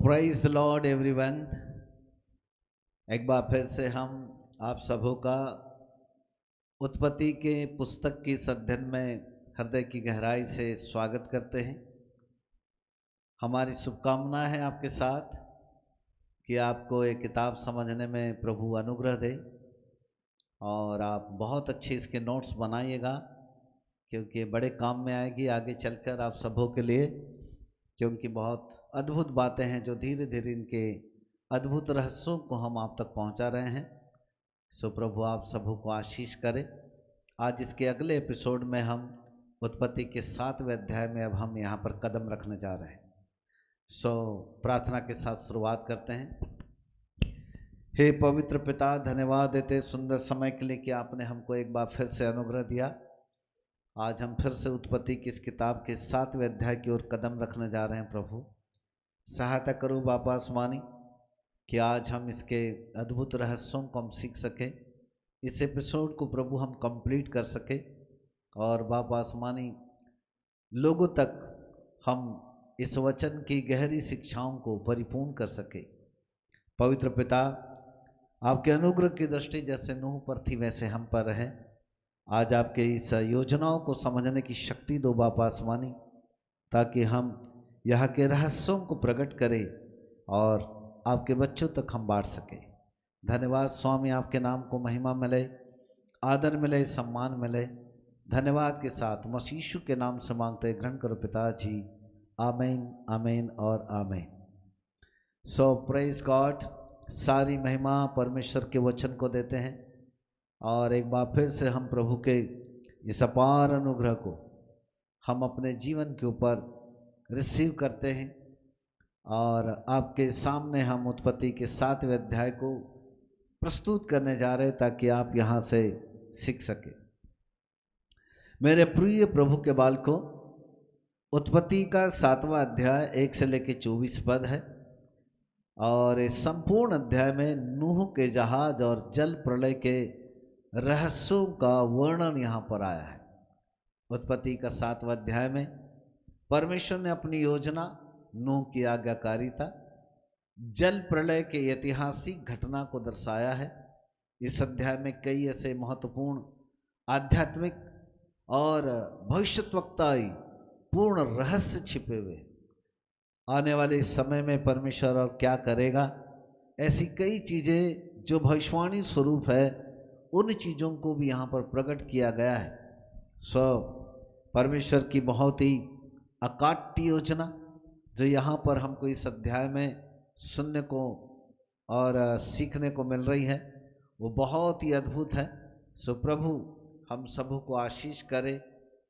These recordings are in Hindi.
Praise the Lord everyone. एक बार फिर से हम आप सबों का उत्पत्ति के पुस्तक की इस अध्ययन में हृदय की गहराई से स्वागत करते हैं। हमारी शुभकामना है आपके साथ कि आपको ये किताब समझने में प्रभु अनुग्रह दे और आप बहुत अच्छे इसके नोट्स बनाइएगा, क्योंकि बड़े काम में आएगी आगे चलकर आप सबों के लिए, क्योंकि बहुत अद्भुत बातें हैं जो धीरे धीरे इनके अद्भुत रहस्यों को हम आप तक पहुंचा रहे हैं। सो प्रभु आप सबों को आशीष करे। आज इसके अगले एपिसोड में हम उत्पत्ति के 7वें अध्याय में अब हम यहाँ पर कदम रखने जा रहे हैं। सो प्रार्थना के साथ शुरुआत करते हैं। हे पवित्र पिता, धन्यवाद देते सुंदर समय के लिए कि आपने हमको एक बार फिर से अनुग्रह दिया। आज हम फिर से उत्पत्ति की इस किताब के 7वें अध्याय की ओर कदम रखने जा रहे हैं। प्रभु सहायता करो बाबा आसमानी कि आज हम इसके अद्भुत रहस्यों को हम सीख सकें, इस एपिसोड को प्रभु हम कंप्लीट कर सके और बाबा आसमानी लोगों तक हम इस वचन की गहरी शिक्षाओं को परिपूर्ण कर सके। पवित्र पिता, आपके अनुग्रह की दृष्टि जैसे नूह पर थी वैसे हम पर रहे। आज आपके इस योजनाओं को समझने की शक्ति दो बाबा आसमानी, ताकि हम यहाँ के रहस्यों को प्रकट करें और आपके बच्चों तक हम बांट सकें। धन्यवाद स्वामी, आपके नाम को महिमा मिले, आदर मिले, सम्मान मिले। धन्यवाद के साथ मसीह यीशु के नाम से मांगते ग्रहण करो पिताजी, आमीन आमीन और आमीन। सो प्रेज गॉड। सारी महिमा परमेश्वर के वचन को देते हैं और एक बार फिर से हम प्रभु के इस अपार अनुग्रह को हम अपने जीवन के ऊपर रिसीव करते हैं और आपके सामने हम उत्पत्ति के 7वें अध्याय को प्रस्तुत करने जा रहे हैं ताकि आप यहाँ से सीख सके। मेरे प्रिय प्रभु के बालकों, उत्पत्ति का 7वां अध्याय 1 से लेकर 24 पद है और इस संपूर्ण अध्याय में नूह के जहाज और जल प्रलय के रहस्यों का वर्णन यहाँ पर आया है। उत्पत्ति का 7वां अध्याय में परमेश्वर ने अपनी योजना, नूह की आज्ञाकारिता, जल प्रलय के ऐतिहासिक घटना को दर्शाया है। इस अध्याय में कई ऐसे महत्वपूर्ण आध्यात्मिक और भविष्यद्वक्ताई पूर्ण रहस्य छिपे हुए। आने वाले इस समय में परमेश्वर और क्या करेगा, ऐसी कई चीज़ें जो भविष्यवाणी स्वरूप है, उन चीज़ों को भी यहाँ पर प्रकट किया गया है। परमेश्वर की बहुत ही अकाट्य योजना जो यहाँ पर हमको इस अध्याय में सुनने को और सीखने को मिल रही है, वो बहुत ही अद्भुत है। प्रभु हम सबों को आशीष करे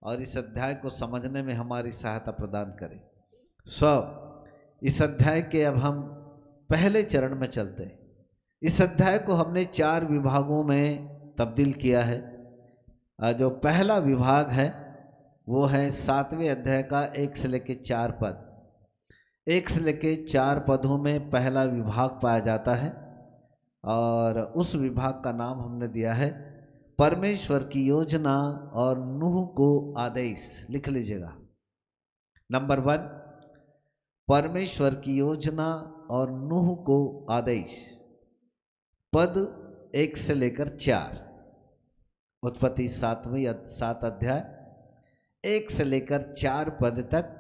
और इस अध्याय को समझने में हमारी सहायता प्रदान करे। इस अध्याय के अब हम पहले चरण में चलते हैं। इस अध्याय को हमने 4 विभागों में तब्दील किया है। जो पहला विभाग है वो है 7वें अध्याय का 1 से लेकर 4 पद। 1 से लेकर 4 पदों में पहला विभाग पाया जाता है और उस विभाग का नाम हमने दिया है परमेश्वर की योजना और नूह को आदेश। लिख लीजिएगा। नंबर 1, परमेश्वर की योजना और नूह को आदेश। पद 1 से लेकर 4, उत्पत्ति 7 अध्याय 1 से लेकर 4 पद तक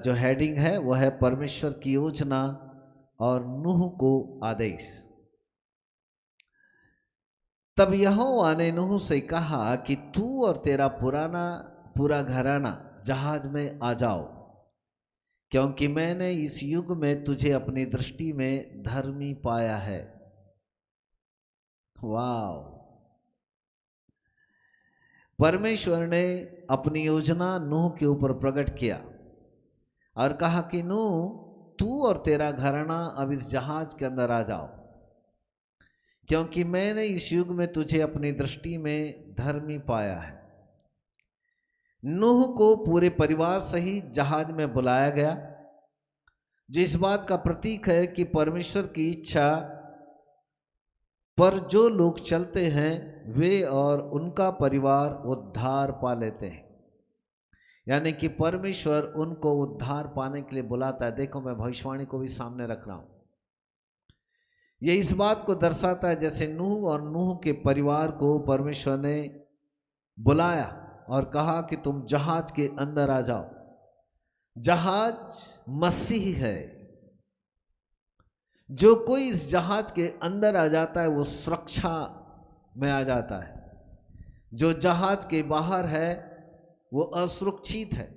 जो हेडिंग है वह है परमेश्वर की योजना और नूह को आदेश। तब यहोवा ने नूह से कहा कि तू और तेरा पूरा घराना जहाज में आ जाओ, क्योंकि मैंने इस युग में तुझे अपनी दृष्टि में धर्मी पाया है। वाव! परमेश्वर ने अपनी योजना नूह के ऊपर प्रकट किया और कहा कि नूह, तू और तेरा घराना अब इस जहाज के अंदर आ जाओ, क्योंकि मैंने इस युग में तुझे अपनी दृष्टि में धर्मी पाया है। नूह को पूरे परिवार सहित जहाज में बुलाया गया, जिस बात का प्रतीक है कि परमेश्वर की इच्छा पर जो लोग चलते हैं वे और उनका परिवार उद्धार पा लेते हैं। यानी कि परमेश्वर उनको उद्धार पाने के लिए बुलाता है। देखो, मैं भविष्यवाणी को भी सामने रख रहा हूं। ये इस बात को दर्शाता है जैसे नूह और नूह के परिवार को परमेश्वर ने बुलाया और कहा कि तुम जहाज के अंदर आ जाओ। जहाज मसीह है। जो कोई इस जहाज के अंदर आ जाता है वो सुरक्षा में आ जाता है। जो जहाज के बाहर है वो असुरक्षित है,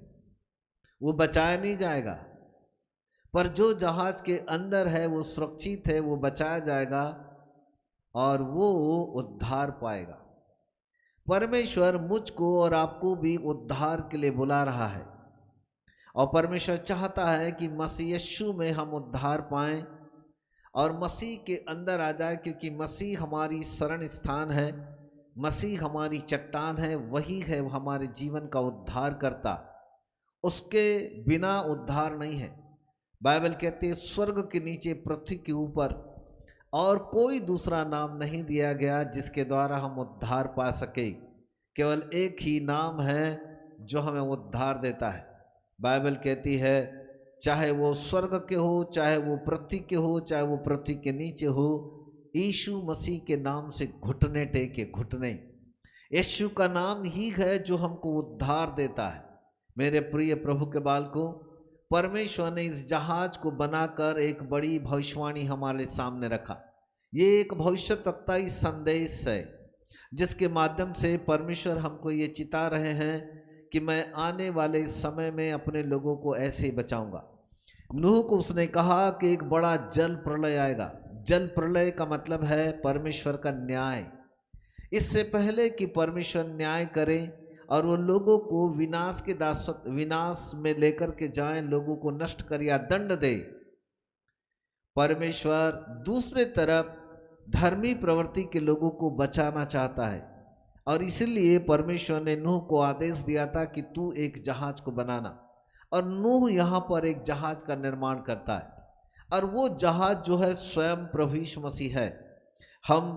वो बचाया नहीं जाएगा। पर जो जहाज के अंदर है वो सुरक्षित है, वो बचाया जाएगा और वो उद्धार पाएगा। परमेश्वर मुझको और आपको भी उद्धार के लिए बुला रहा है और परमेश्वर चाहता है कि मसीह यीशु में हम उद्धार पाएं और मसीह के अंदर आ जाए, क्योंकि मसीह हमारी शरण स्थान है, मसीह हमारी चट्टान है, वही है हमारे जीवन का उद्धार करता। उसके बिना उद्धार नहीं है। बाइबल कहती है स्वर्ग के नीचे पृथ्वी के ऊपर और कोई दूसरा नाम नहीं दिया गया जिसके द्वारा हम उद्धार पा सके। केवल एक ही नाम है जो हमें उद्धार देता है। बाइबल कहती है चाहे वो स्वर्ग के हो, चाहे वो पृथ्वी के हो, चाहे वो पृथ्वी के नीचे हो, यीशु मसीह के नाम से घुटने टेके, घुटने। यीशु का नाम ही है जो हमको उद्धार देता है। मेरे प्रिय प्रभु के बालकों, परमेश्वर ने इस जहाज को बनाकर एक बड़ी भविष्यवाणी हमारे सामने रखा। ये एक भविष्यवक्ताई संदेश है जिसके माध्यम से परमेश्वर हमको ये चिता रहे हैं कि मैं आने वाले समय में अपने लोगों को ऐसे बचाऊंगा। नूह को उसने कहा कि एक बड़ा जल प्रलय आएगा। जल प्रलय का मतलब है परमेश्वर का न्याय। इससे पहले कि परमेश्वर न्याय करे और वो लोगों को विनाश में लेकर के जाएं, लोगों को नष्ट कर या दंड दे, परमेश्वर दूसरे तरफ धर्मी प्रवृत्ति के लोगों को बचाना चाहता है। और इसलिए परमेश्वर ने नूह को आदेश दिया था कि तू एक जहाज को बनाना। और नूह यहाँ पर एक जहाज का निर्माण करता है और वो जहाज जो है स्वयं प्रभु यीशु मसीह है। हम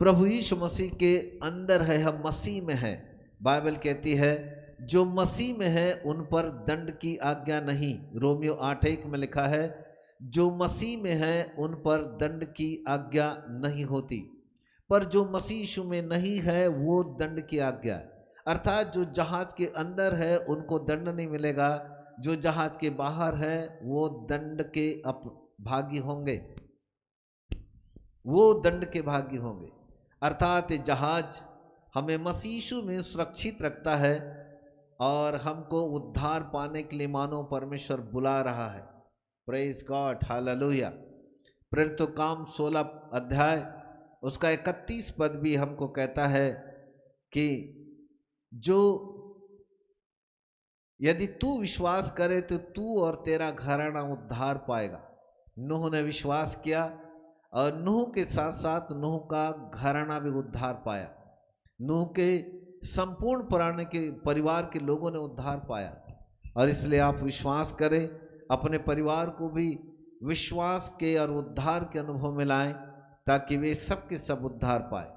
प्रभु यीशु मसीह के अंदर है, हम मसीह में है। बाइबल कहती है जो मसीह में है उन पर दंड की आज्ञा नहीं। रोमियो 8:1 में लिखा है जो मसीह में है उन पर दंड की आज्ञा नहीं होती, पर जो मसीह यीशु में नहीं है वो दंड की आज्ञा है। अर्थात जो जहाज के अंदर है उनको दंड नहीं मिलेगा, जो जहाज के बाहर है वो दंड के भागी होंगे, वो दंड के भागी होंगे। अर्थात जहाज हमें मसीह यीशु में सुरक्षित रखता है और हमको उद्धार पाने के लिए मानो परमेश्वर बुला रहा है। Praise God, hallelujah. प्रेरितों काम 16 अध्याय उसका 31 पद भी हमको कहता है कि जो यदि तू विश्वास करे तो तू और तेरा घराना उद्धार पाएगा। नूह ने विश्वास किया और नूह के साथ साथ नूह का घराना भी उद्धार पाया। नूह के संपूर्ण पुराने के परिवार के लोगों ने उद्धार पाया। और इसलिए आप विश्वास करें, अपने परिवार को भी विश्वास के और उद्धार के अनुभव में लाएं ताकि वे सब के सब उद्धार पाए।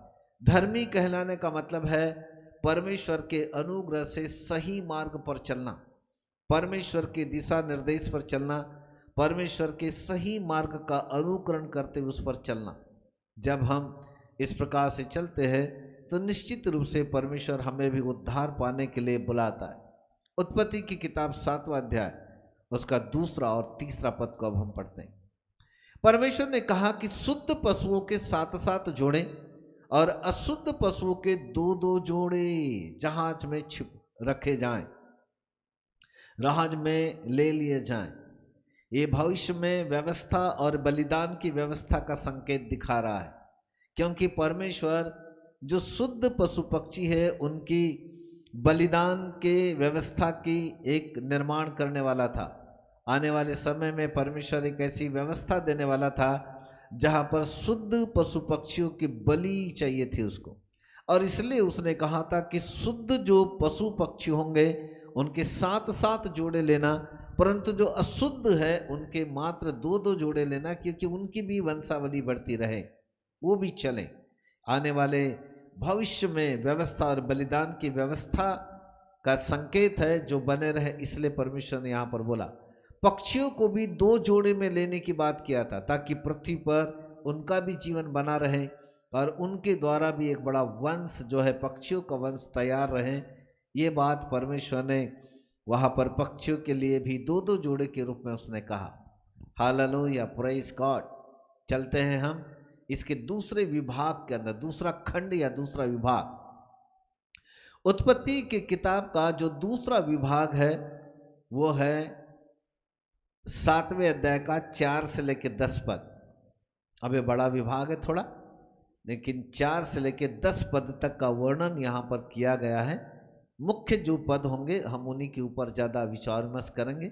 धर्मी कहलाने का मतलब है परमेश्वर के अनुग्रह से सही मार्ग पर चलना, परमेश्वर के दिशा निर्देश पर चलना, परमेश्वर के सही मार्ग का अनुकरण करते हुए उस पर चलना। जब हम इस प्रकार से चलते हैं तो निश्चित रूप से परमेश्वर हमें भी उद्धार पाने के लिए बुलाता है। उत्पत्ति की किताब 7वां अध्याय उसका 2 और 3 पद को अब हम पढ़ते हैं। परमेश्वर ने कहा कि शुद्ध पशुओं के 7 जोड़े और अशुद्ध पशुओं के 2 जोड़े जहाज में छिप रखे जाएं, जहाज में ले लिए जाएं। ये भविष्य में व्यवस्था और बलिदान की व्यवस्था का संकेत दिखा रहा है, क्योंकि परमेश्वर जो शुद्ध पशु पक्षी है उनकी बलिदान के व्यवस्था की एक निर्माण करने वाला था। आने वाले समय में परमेश्वर एक ऐसी व्यवस्था देने वाला था जहां पर शुद्ध पशु पक्षियों की बलि चाहिए थी उसको। और इसलिए उसने कहा था कि शुद्ध जो पशु पक्षी होंगे उनके 7 जोड़े लेना, परंतु जो अशुद्ध है उनके मात्र 2 जोड़े लेना, क्योंकि उनकी भी वंशावली बढ़ती रहे, वो भी चले। आने वाले भविष्य में व्यवस्था और बलिदान की व्यवस्था का संकेत है जो बने रहे, इसलिए परमेश्वर ने यहां पर बोला। पक्षियों को भी 2 जोड़े में लेने की बात किया था ताकि पृथ्वी पर उनका भी जीवन बना रहे और उनके द्वारा भी एक बड़ा वंश जो है पक्षियों का वंश तैयार रहे। ये बात परमेश्वर ने वहां पर पक्षियों के लिए भी 2-2 जोड़े के रूप में उसने कहा। Hallelujah, praise God. चलते हैं हम इसके दूसरे विभाग के अंदर, दूसरा खंड या दूसरा विभाग। उत्पत्ति की किताब का जो दूसरा विभाग है वो है 7वें अध्याय का 4 से लेकर 10 पद। अब ये बड़ा विभाग है थोड़ा, लेकिन 4 से लेकर 10 पद तक का वर्णन यहाँ पर किया गया है। मुख्य जो पद होंगे हम उन्हीं के ऊपर ज़्यादा विचार विमर्श करेंगे।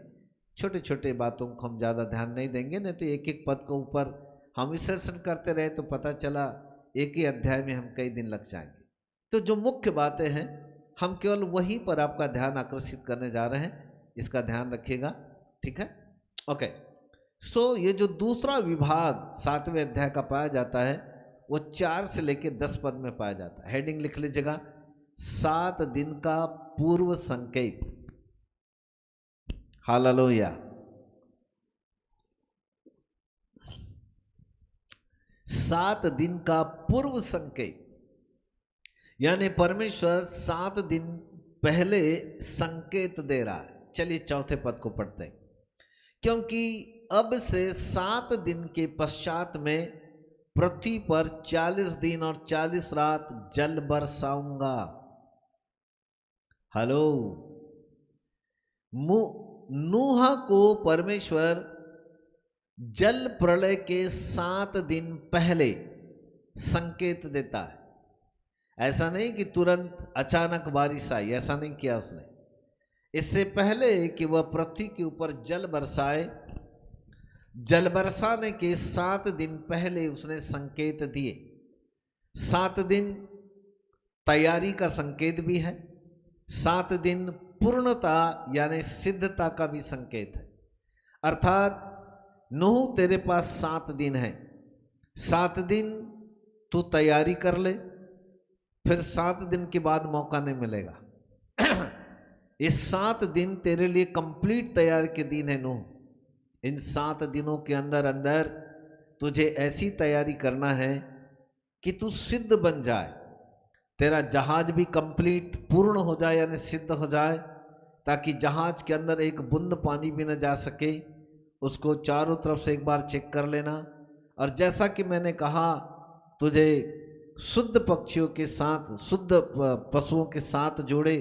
छोटे छोटे बातों को हम ज़्यादा ध्यान नहीं देंगे, नहीं तो एक एक पद के ऊपर हम विश्लेषण करते रहे तो पता चला एक ही अध्याय में हम कई दिन लग जाएंगे। तो जो मुख्य बातें हैं हम केवल वहीं पर आपका ध्यान आकर्षित करने जा रहे हैं, इसका ध्यान रखिएगा, ठीक है। ओके, सो ये जो दूसरा विभाग 7वें अध्याय का पाया जाता है वो 4 से लेकर 10 पद में पाया जाता है। हेडिंग लिख लीजिएगा, 7 दिन का पूर्व संकेत। हालेलुया। 7 दिन का पूर्व संकेत, यानी परमेश्वर 7 दिन पहले संकेत दे रहा है। चलिए चौथे पद को पढ़ते हैं। क्योंकि अब से 7 दिन के पश्चात में पृथ्वी पर 40 दिन और 40 रात जल बरसाऊंगा। हेलो, नूह को परमेश्वर जल प्रलय के 7 दिन पहले संकेत देता है। ऐसा नहीं कि तुरंत अचानक बारिश आई, ऐसा नहीं किया उसने। इससे पहले कि वह पृथ्वी के ऊपर जल बरसाए, जल बरसाने के 7 दिन पहले उसने संकेत दिए। 7 दिन तैयारी का संकेत भी है, 7 दिन पूर्णता यानी सिद्धता का भी संकेत है। अर्थात नूह तेरे पास 7 दिन है, 7 दिन तू तैयारी कर ले, फिर 7 दिन के बाद मौका नहीं मिलेगा। इस 7 दिन तेरे लिए कंप्लीट तैयारी के दिन है नूह। इन 7 दिनों के अंदर अंदर तुझे ऐसी तैयारी करना है कि तू सिद्ध बन जाए, तेरा जहाज भी कंप्लीट पूर्ण हो जाए यानी सिद्ध हो जाए, ताकि जहाज के अंदर एक बूंद पानी भी न जा सके। उसको चारों तरफ से एक बार चेक कर लेना। और जैसा कि मैंने कहा, तुझे शुद्ध पक्षियों के साथ, शुद्ध पशुओं के 7 जोड़े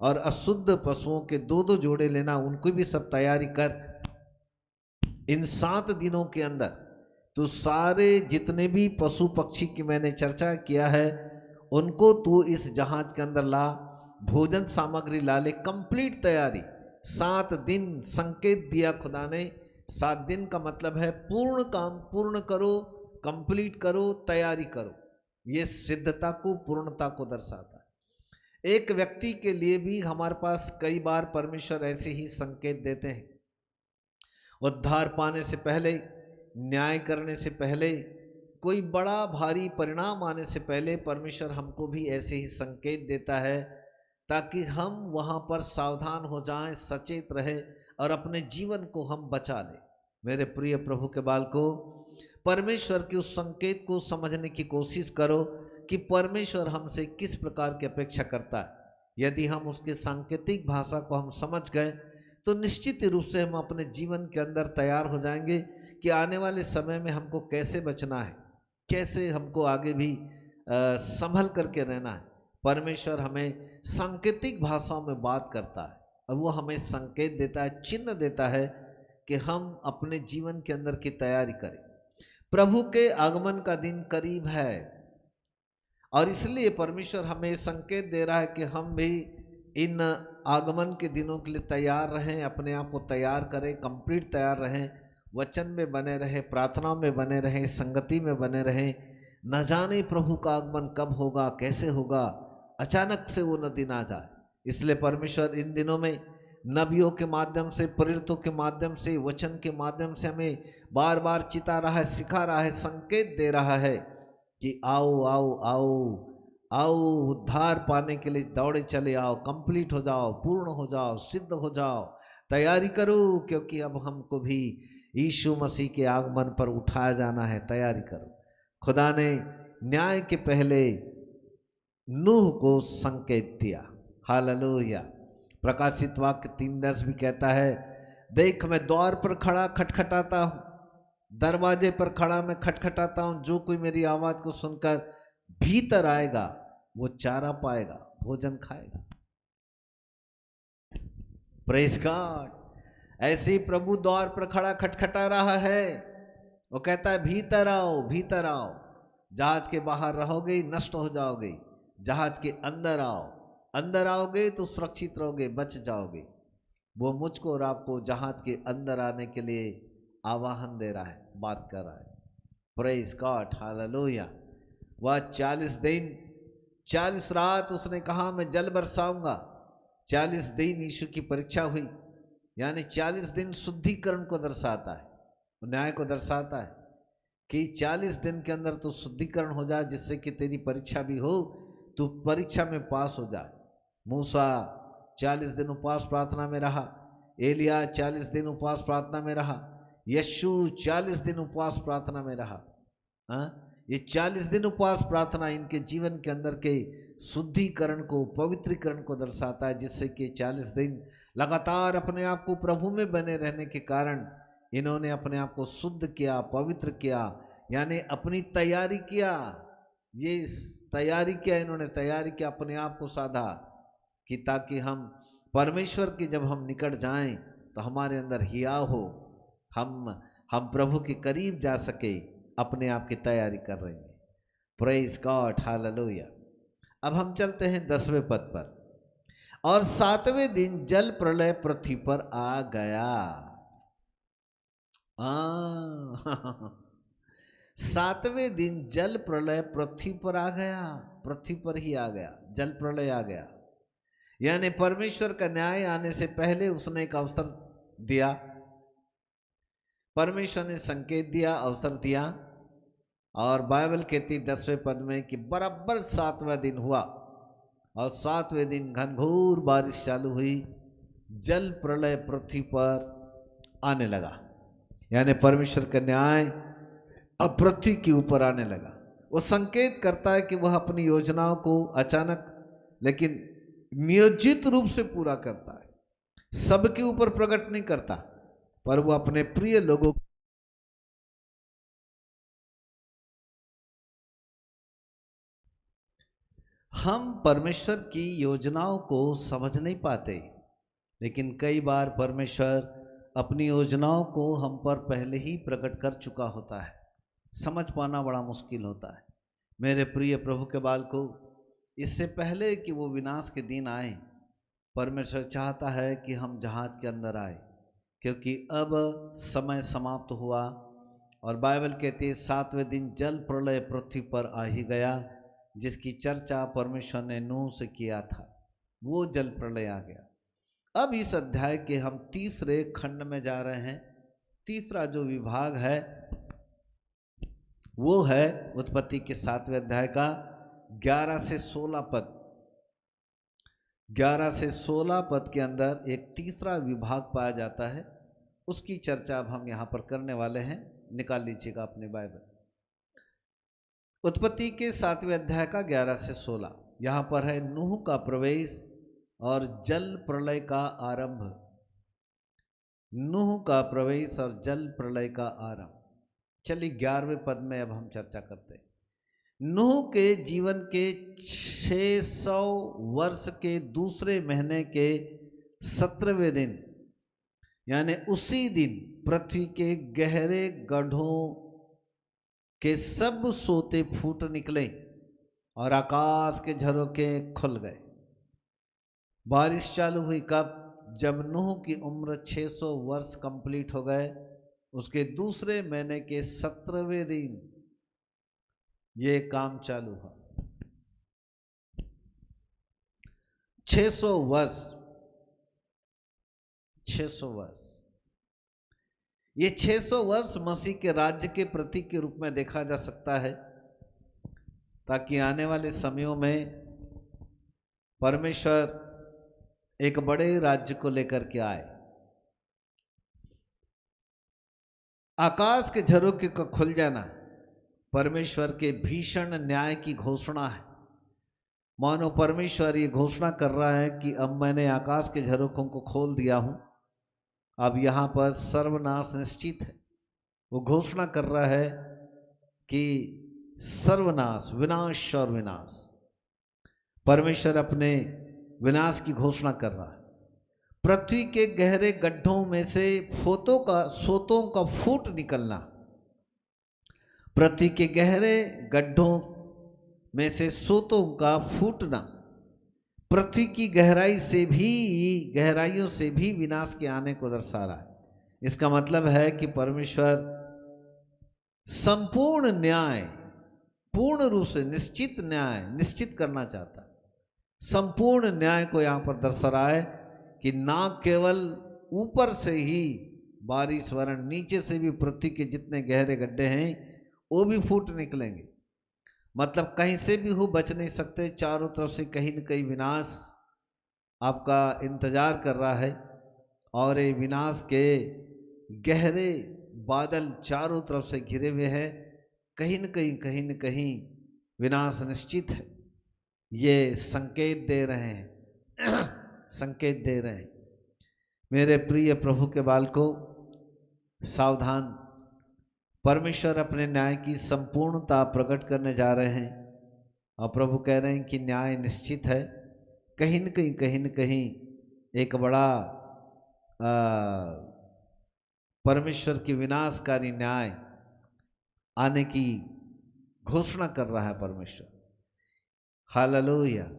और अशुद्ध पशुओं के 2-2 जोड़े लेना, उनको भी सब तैयारी कर। इन 7 दिनों के अंदर तो सारे जितने भी पशु पक्षी की मैंने चर्चा किया है उनको तू इस जहाज के अंदर ला, भोजन सामग्री ला ले, कंप्लीट तैयारी। 7 दिन संकेत दिया खुदा ने। 7 दिन का मतलब है पूर्ण काम पूर्ण करो, कंप्लीट करो, तैयारी करो। ये सिद्धता को, पूर्णता को दर्शाता है। एक व्यक्ति के लिए भी हमारे पास कई बार परमेश्वर ऐसे ही संकेत देते हैं। उद्धार पाने से पहले, न्याय करने से पहले, कोई बड़ा भारी परिणाम आने से पहले परमेश्वर हमको भी ऐसे ही संकेत देता है ताकि हम वहाँ पर सावधान हो जाएं, सचेत रहे और अपने जीवन को हम बचा लें। मेरे प्रिय प्रभु के बालकों, परमेश्वर के उस संकेत को समझने की कोशिश करो कि परमेश्वर हमसे किस प्रकार की अपेक्षा करता है। यदि हम उसके सांकेतिक भाषा को हम समझ गए तो निश्चित रूप से हम अपने जीवन के अंदर तैयार हो जाएंगे कि आने वाले समय में हमको कैसे बचना है, कैसे हमको आगे भी संभल करके रहना है। परमेश्वर हमें सांकेतिक भाषाओं में बात करता है और वो हमें संकेत देता है, चिन्ह देता है कि हम अपने जीवन के अंदर की तैयारी करें। प्रभु के आगमन का दिन करीब है और इसलिए परमेश्वर हमें संकेत दे रहा है कि हम भी इन आगमन के दिनों के लिए तैयार रहें, अपने आप को तैयार करें, कंप्लीट तैयार रहें, वचन में बने रहें, प्रार्थना में बने रहें, संगति में बने रहें। न जाने प्रभु का आगमन कब होगा, कैसे होगा, अचानक से वो न दिन आ जाए। इसलिए परमेश्वर इन दिनों में नबियों के माध्यम से, प्रेरितों के माध्यम से, वचन के माध्यम से हमें बार बार चिता रहा है, सिखा रहा है, संकेत दे रहा है कि आओ आओ आओ, आओ उद्धार पाने के लिए दौड़े चले आओ, कंप्लीट हो जाओ, पूर्ण हो जाओ, सिद्ध हो जाओ, तैयारी करो, क्योंकि अब हमको भी यीशु मसीह के आगमन पर उठाया जाना है। तैयारी करो। खुदा ने न्याय के पहले नूह को संकेत दिया। हालेलुया। प्रकाशित वाक्य 3:10 भी कहता है, देख मैं द्वार पर खड़ा खटखटाता हूं, दरवाजे पर खड़ा मैं खटखटाता हूं, जो कोई मेरी आवाज को सुनकर भीतर आएगा वो चारा पाएगा, भोजन खाएगा। Praise God. ऐसे ही प्रभु द्वार पर खड़ा खटखटा रहा है। वो कहता है भीतर आओ, भीतर आओ। जहाज के बाहर रहोगे नष्ट हो जाओगे, जहाज के अंदर आओ, अंदर आओगे तो सुरक्षित रहोगे, बच जाओगे। वो मुझको और आपको जहाज के अंदर आने के लिए आवाहन दे रहा है, बात कर रहा है। Praise God, hallelujah. वह 40 दिन 40 रात उसने कहा मैं जल बरसाऊंगा। 40 दिन यीशु की परीक्षा हुई, यानी 40 दिन शुद्धिकरण को दर्शाता है, न्याय को दर्शाता है कि 40 दिन के अंदर तो शुद्धिकरण हो जाए, जिससे कि तेरी परीक्षा भी हो, तू परीक्षा में पास हो जाए। मूसा 40 दिन उपवास प्रार्थना में रहा, एलिया 40 दिन उपवास प्रार्थना में रहा, यीशु 40 दिन उपवास प्रार्थना में रहा। ये 40 दिन उपवास प्रार्थना इनके जीवन के अंदर के शुद्धिकरण को, पवित्रीकरण को दर्शाता है, जिससे कि 40 दिन लगातार अपने आप को प्रभु में बने रहने के कारण इन्होंने अपने आप को शुद्ध किया, पवित्र किया, यानी अपनी तैयारी किया। ये तैयारी किया, इन्होंने तैयारी किया, अपने आप को साधा कि ताकि हम परमेश्वर के जब हम निकट जाएं तो हमारे अंदर हिया हो, हम प्रभु के करीब जा सके, अपने आप की तैयारी कर रहे हैं। Praise God, hallelujah. अब हम चलते हैं 10वें पद पर। और 7वें दिन जल प्रलय पृथ्वी पर आ गया। 7वें दिन जल प्रलय पृथ्वी पर आ गया, पृथ्वी पर ही आ गया, जल प्रलय आ गया। यानी परमेश्वर का न्याय आने से पहले उसने एक अवसर दिया, परमेश्वर ने संकेत दिया, अवसर दिया। और बाइबल कहती 10वें पद में कि बराबर 7वां दिन हुआ और 7वें दिन घनघोर बारिश चालू हुई, जल प्रलय पृथ्वी पर आने लगा। यानी परमेश्वर का न्याय अब पृथ्वी के ऊपर आने लगा। वो संकेत करता है कि वह अपनी योजनाओं को अचानक लेकिन नियोजित रूप से पूरा करता है, सबके ऊपर प्रकट नहीं करता, पर वो अपने प्रिय लोगों हम परमेश्वर की योजनाओं को समझ नहीं पाते, लेकिन कई बार परमेश्वर अपनी योजनाओं को हम पर पहले ही प्रकट कर चुका होता है, समझ पाना बड़ा मुश्किल होता है। मेरे प्रिय प्रभु के बाल को, इससे पहले कि वो विनाश के दिन आए, परमेश्वर चाहता है कि हम जहाज के अंदर आए, क्योंकि अब समय समाप्त हुआ। और बाइबल कहती है 7वें दिन जल प्रलय पृथ्वी पर आ ही गया, जिसकी चर्चा परमेश्वर ने नूह से किया था, वो जल प्रलय आ गया। अब इस अध्याय के हम तीसरे खंड में जा रहे हैं। तीसरा जो विभाग है वो है उत्पत्ति के 7वें अध्याय का 11 से 16 पद। 11 से 16 पद के अंदर एक तीसरा विभाग पाया जाता है, उसकी चर्चा अब हम यहां पर करने वाले हैं। निकाल लीजिएगा अपने बाइबल। उत्पत्ति के 7वें अध्याय का 11 से 16 यहां पर है नूह का प्रवेश और जल प्रलय का आरंभ। नूह का प्रवेश और जल प्रलय का आरंभ। चलिए 11वें पद में अब हम चर्चा करते हैं। नूह के जीवन के 600 वर्ष के दूसरे महीने के 17वें दिन, यानी उसी दिन पृथ्वी के गहरे गड्ढों के सब सोते फूट निकले और आकाश के झरोखे खुल गए। बारिश चालू हुई कब? जब नूह की उम्र 600 वर्ष कंप्लीट हो गए, उसके दूसरे महीने के 17वें दिन ये काम चालू हुआ। 600 वर्ष, 600 वर्ष, ये 600 वर्ष मसीह के राज्य के प्रतीक के रूप में देखा जा सकता है। ताकि आने वाले समयों में परमेश्वर एक बड़े राज्य को लेकर के आए। आकाश के झरोखे का खुल जाना परमेश्वर के भीषण न्याय की घोषणा है। मानो परमेश्वर ये घोषणा कर रहा है कि अब मैंने आकाश के झरोखों को खोल दिया हूं, अब यहां पर सर्वनाश निश्चित है। वो घोषणा कर रहा है कि सर्वनाश, विनाश और विनाश। परमेश्वर अपने विनाश की घोषणा कर रहा है। पृथ्वी के गहरे गड्ढों में से सोतों का फूट निकलना, पृथ्वी के गहरे गड्ढों में से सोतों का फूटना, पृथ्वी की गहराइयों से भी विनाश के आने को दर्शा रहा है। इसका मतलब है कि परमेश्वर संपूर्ण न्याय, पूर्ण रूप से निश्चित न्याय निश्चित करना चाहता है। संपूर्ण न्याय को यहां पर दर्शा रहा है कि ना केवल ऊपर से ही बारिश, वरन नीचे से भी पृथ्वी के जितने गहरे गड्ढे हैं वो भी फूट निकलेंगे। मतलब कहीं से भी हो बच नहीं सकते, चारों तरफ से कहीं न कहीं विनाश आपका इंतजार कर रहा है। और ये विनाश के गहरे बादल चारों तरफ से घिरे हुए हैं। कहीं न कहीं विनाश निश्चित है। ये संकेत दे रहे हैं संकेत दे रहे हैं। मेरे प्रिय प्रभु के बालकों, सावधान। परमेश्वर अपने न्याय की संपूर्णता प्रकट करने जा रहे हैं और प्रभु कह रहे हैं कि न्याय निश्चित है। कहीं न कहीं एक बड़ा परमेश्वर की विनाशकारी न्याय आने की घोषणा कर रहा है परमेश्वर। हालेलुया।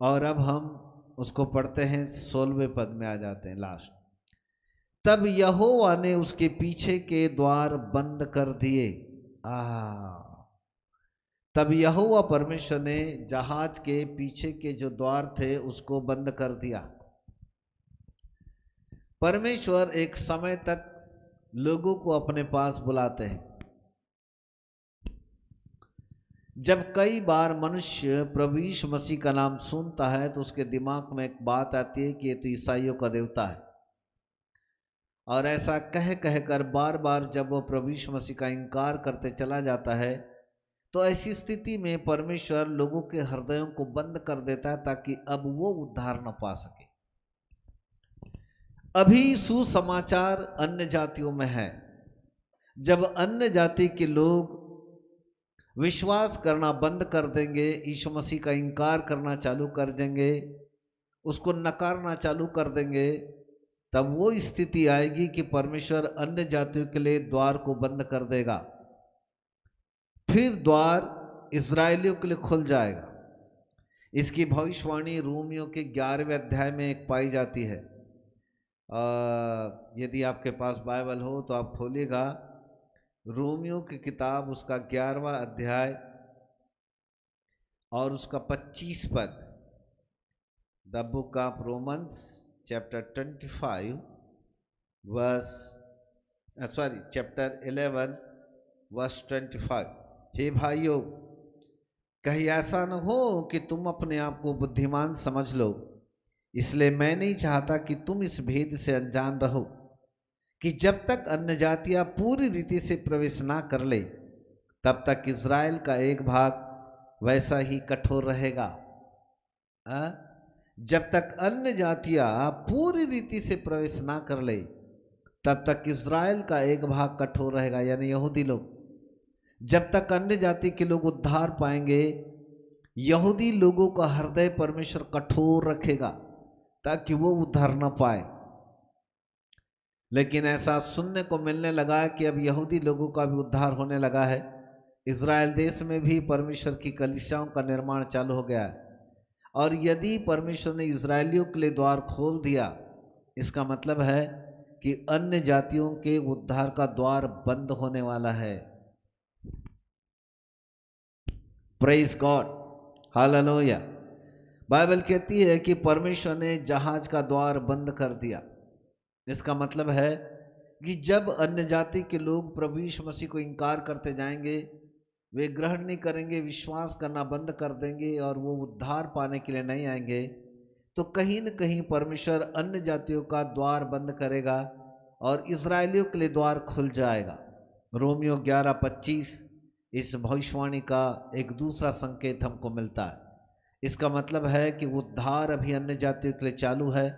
और अब हम उसको पढ़ते हैं, 16वें पद में आ जाते हैं, लास्ट। तब यहोवा ने उसके पीछे के द्वार बंद कर दिए। तब यहोवा परमेश्वर ने जहाज के पीछे के जो द्वार थे उसको बंद कर दिया। परमेश्वर एक समय तक लोगों को अपने पास बुलाते हैं। जब कई बार मनुष्य प्रभु यीशु मसीह का नाम सुनता है तो उसके दिमाग में एक बात आती है कि ये तो ईसाइयों का देवता है। और ऐसा कह कर बार बार जब वो प्रभु यीशु मसीह का इनकार करते चला जाता है तो ऐसी स्थिति में परमेश्वर लोगों के हृदयों को बंद कर देता है ताकि अब वो उद्धार न पा सके। अभी सुसमाचार अन्य जातियों में है। जब अन्य जाति के लोग विश्वास करना बंद कर देंगे, यीशु मसीह का इनकार करना चालू कर देंगे, उसको नकारना चालू कर देंगे, तब वो स्थिति आएगी कि परमेश्वर अन्य जातियों के लिए द्वार को बंद कर देगा। फिर द्वार इजरायलियों के लिए खुल जाएगा। इसकी भविष्यवाणी रोमियों के 11वें अध्याय में एक पाई जाती है। यदि आपके पास बाइबल हो तो आप खोलिएगा रोमियों की किताब, उसका 11वां अध्याय और उसका 25 पद। The book of Romans chapter 25 chapter 11 verse 25। हे भाइयों, कहीं ऐसा न हो कि तुम अपने आप को बुद्धिमान समझ लो, इसलिए मैं नहीं चाहता कि तुम इस भेद से अनजान रहो कि जब तक अन्य जातियां पूरी रीति से प्रवेश ना कर ले तब तक इज़राइल का एक भाग वैसा ही कठोर रहेगा। जब तक अन्य जातियां पूरी रीति से प्रवेश ना कर ले तब तक इज़राइल का एक भाग कठोर रहेगा, यानी यहूदी लोग। जब तक अन्य जाति के लोग उद्धार पाएंगे, यहूदी लोगों का हृदय परमेश्वर कठोर रखेगा ताकि वो उद्धार न पाए। लेकिन ऐसा सुनने को मिलने लगा कि अब यहूदी लोगों का भी उद्धार होने लगा है। इज़राइल देश में भी परमेश्वर की कलीसियाओं का निर्माण चालू हो गया है। और यदि परमेश्वर ने इज़राइलियों के लिए द्वार खोल दिया, इसका मतलब है कि अन्य जातियों के उद्धार का द्वार बंद होने वाला है। Praise God, hallelujah. बाइबल कहती है कि परमेश्वर ने जहाज का द्वार बंद कर दिया। इसका मतलब है कि जब अन्य जाति के लोग प्रभु यीशु मसीह को इनकार करते जाएंगे वे ग्रहण नहीं करेंगे, विश्वास करना बंद कर देंगे और वो उद्धार पाने के लिए नहीं आएंगे, तो कहीं न कहीं परमेश्वर अन्य जातियों का द्वार बंद करेगा और इजरायलियों के लिए द्वार खुल जाएगा। रोमियो 11:25 इस भविष्यवाणी का एक दूसरा संकेत हमको मिलता है। इसका मतलब है कि उद्धार अभी अन्य जातियों के लिए चालू है।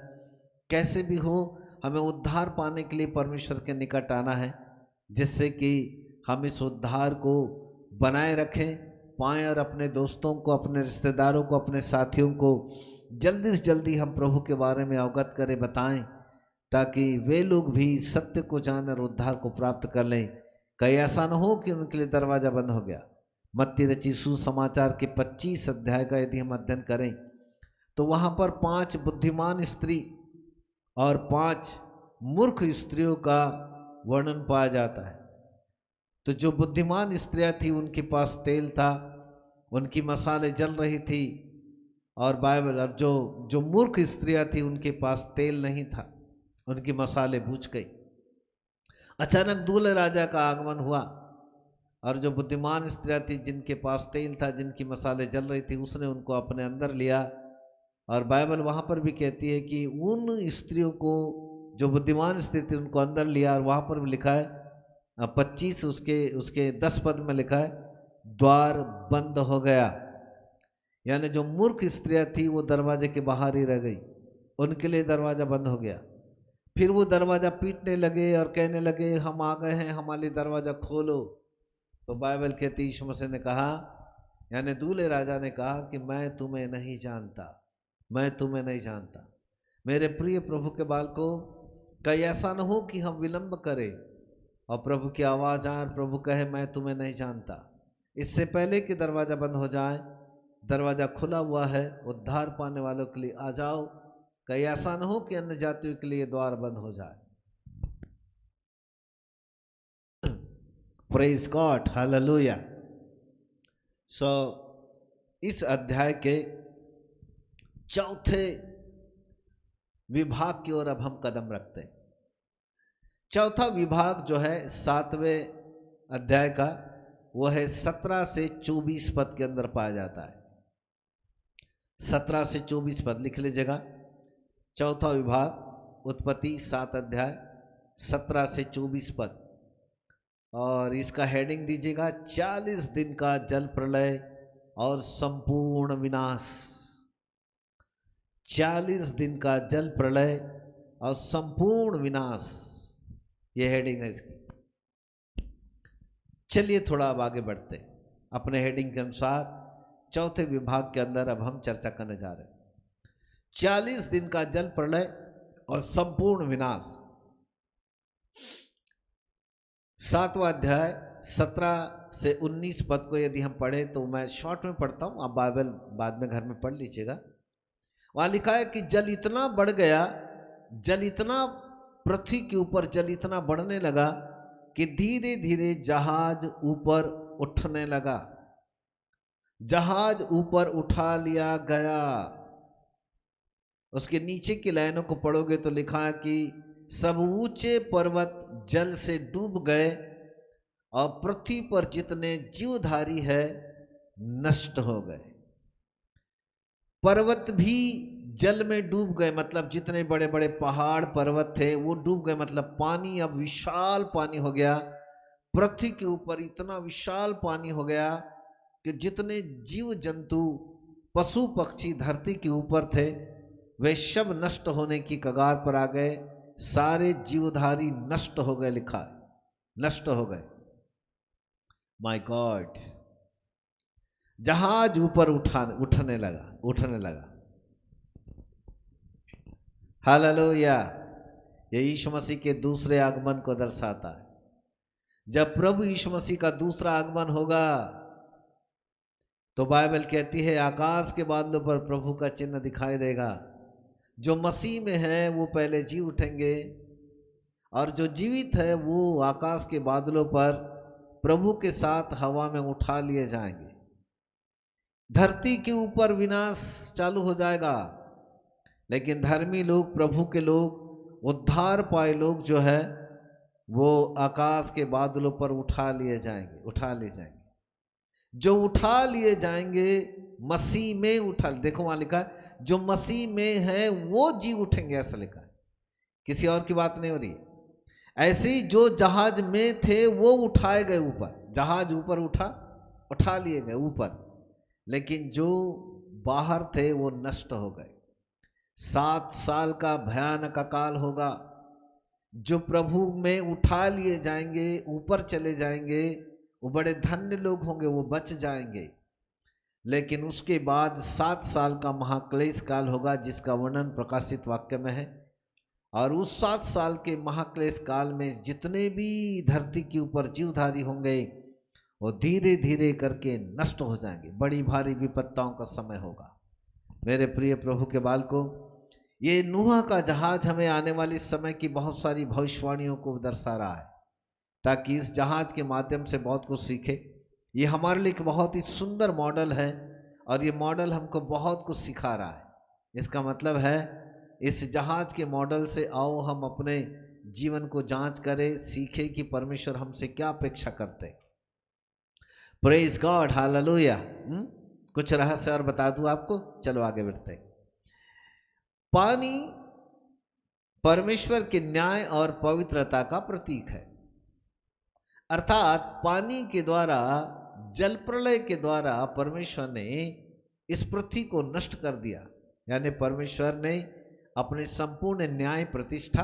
कैसे भी हो, हमें उद्धार पाने के लिए परमेश्वर के निकट आना है, जिससे कि हम इस उद्धार को बनाए रखें पाएँ और अपने दोस्तों को, अपने रिश्तेदारों को, अपने साथियों को जल्दी से जल्दी हम प्रभु के बारे में अवगत करें, बताएं, ताकि वे लोग भी सत्य को जान और उद्धार को प्राप्त कर लें। कहीं ऐसा न हो कि उनके लिए दरवाज़ा बंद हो गया। मत्ती रचित सुसमाचार के 25 अध्याय का यदि हम अध्ययन करें तो वहाँ पर 5 बुद्धिमान स्त्री और 5 मूर्ख स्त्रियों का वर्णन पाया जाता है। तो जो बुद्धिमान स्त्रियां थी उनके पास तेल था, उनकी मसाले जल रही थी, और बाइबल और जो मूर्ख स्त्रियां थी उनके पास तेल नहीं था, उनकी मसाले बुझ गई। अचानक दूल्हे राजा का आगमन हुआ और जो बुद्धिमान स्त्रियां थी जिनके पास तेल था, जिनकी मसाले जल रही थी, उसने उनको अपने अंदर लिया। और बाइबल वहाँ पर भी कहती है कि उन स्त्रियों को, जो बुद्धिमान स्त्री थी, उनको अंदर लिया। और वहाँ पर भी लिखा है 25 उसके 10 पद में लिखा है द्वार बंद हो गया। यानी जो मूर्ख स्त्रियां थी वो दरवाजे के बाहर ही रह गई, उनके लिए दरवाज़ा बंद हो गया। फिर वो दरवाज़ा पीटने लगे और कहने लगे हम आ गए हैं, हमारे लिए दरवाज़ा खोलो। तो बाइबल कहती यीशु मसीह ने कहा, यानी दूल्हे राजा ने कहा कि मैं तुम्हें नहीं जानता, मैं तुम्हें नहीं जानता। मेरे प्रिय प्रभु के बालकों, कहीं ऐसा न हो कि हम विलंब करें और प्रभु की आवाज़ आए और प्रभु कहे मैं तुम्हें नहीं जानता। इससे पहले कि दरवाज़ा बंद हो जाए, दरवाज़ा खुला हुआ है उद्धार पाने वालों के लिए, आ जाओ। कहीं ऐसा न हो कि अन्य जातियों के लिए द्वार बंद हो जाए। Praise God, hallelujah. सो इस अध्याय के चौथे विभाग की ओर अब हम कदम रखते हैं। चौथा विभाग जो है 7वें अध्याय का, वो है 17 से 24 पद के अंदर पाया जाता है। 17 से 24 पद लिख लीजिएगा। चौथा विभाग उत्पत्ति 7 अध्याय 17 से 24 पद, और इसका हेडिंग दीजिएगा 40 दिन का जल प्रलय और संपूर्ण विनाश। 40 दिन का जल प्रलय और संपूर्ण विनाश, ये हेडिंग है इसकी। चलिए थोड़ा अब आगे बढ़ते हैं। अपने हेडिंग के अनुसार चौथे विभाग के अंदर अब हम चर्चा करने जा रहे हैं 40 दिन का जल प्रलय और संपूर्ण विनाश। 7वां अध्याय 17 से 19 पद को यदि हम पढ़े तो मैं शॉर्ट में पढ़ता हूं, आप बाइबल बाद में घर में पढ़ लीजिएगा। वहां लिखा है कि जल इतना बढ़ गया, जल इतना, पृथ्वी के ऊपर जल इतना बढ़ने लगा कि धीरे धीरे जहाज ऊपर उठने लगा। जहाज ऊपर उठा लिया गया। उसके नीचे की लाइनों को पढ़ोगे तो लिखा है कि सब ऊंचे पर्वत जल से डूब गए और पृथ्वी पर जितने जीवधारी है नष्ट हो गए। पर्वत भी जल में डूब गए, मतलब जितने बड़े बड़े पहाड़ पर्वत थे वो डूब गए, मतलब पानी अब विशाल पानी हो गया। पृथ्वी के ऊपर इतना विशाल पानी हो गया कि जितने जीव जंतु पशु पक्षी धरती के ऊपर थे वे सब नष्ट होने की कगार पर आ गए। सारे जीवधारी नष्ट हो गए, लिखा है नष्ट हो गए। माय गॉड, जहाज ऊपर उठने लगा। हालेलुया। ये यीशु मसीह के दूसरे आगमन को दर्शाता है। जब प्रभु यीशु मसीह का दूसरा आगमन होगा तो बाइबल कहती है आकाश के बादलों पर प्रभु का चिन्ह दिखाई देगा। जो मसीह में है वो पहले जी उठेंगे और जो जीवित है वो आकाश के बादलों पर प्रभु के साथ हवा में उठा लिए जाएंगे। धरती के ऊपर विनाश चालू हो जाएगा, लेकिन धर्मी लोग, प्रभु के लोग, उद्धार पाए लोग जो है वो आकाश के बादलों पर उठा लिए जाएंगे। जो उठा लिए जाएंगे मसीह में उठा, देखो वहां लिखा है जो मसीह में है वो जी उठेंगे, ऐसा लिखा है, किसी और की बात नहीं हो रही है। ऐसे ही जो जहाज में थे वो उठाए गए ऊपर, जहाज ऊपर उठा लिए गए ऊपर, लेकिन जो बाहर थे वो नष्ट हो गए। 7 साल का भयानक अकाल होगा। जो प्रभु में उठा लिए जाएंगे, ऊपर चले जाएंगे, वो बड़े धन्य लोग होंगे, वो बच जाएंगे। लेकिन उसके बाद 7 साल का महाक्लेश काल होगा, जिसका वर्णन प्रकाशित वाक्य में है। और उस 7 साल के महाक्लेश काल में जितने भी धरती के ऊपर जीवधारी होंगे वो धीरे धीरे करके नष्ट हो जाएंगे। बड़ी भारी विपत्ताओं का समय होगा। मेरे प्रिय प्रभु के बालकों, ये नूह का जहाज हमें आने वाले समय की बहुत सारी भविष्यवाणियों को दर्शा रहा है, ताकि इस जहाज के माध्यम से बहुत कुछ सीखे। ये हमारे लिए एक बहुत ही सुंदर मॉडल है और ये मॉडल हमको बहुत कुछ सिखा रहा है। इसका मतलब है इस जहाज के मॉडल से आओ हम अपने जीवन को जांच करें, सीखें कि परमेश्वर हमसे क्या अपेक्षा करते हैं। Praise God, hallelujah. कुछ रहस्य और बता दूं आपको, चलो आगे बढ़ते हैं। पानी परमेश्वर के न्याय और पवित्रता का प्रतीक है। अर्थात पानी के द्वारा, जल प्रलय के द्वारा परमेश्वर ने इस पृथ्वी को नष्ट कर दिया। यानी परमेश्वर ने अपने संपूर्ण न्याय, प्रतिष्ठा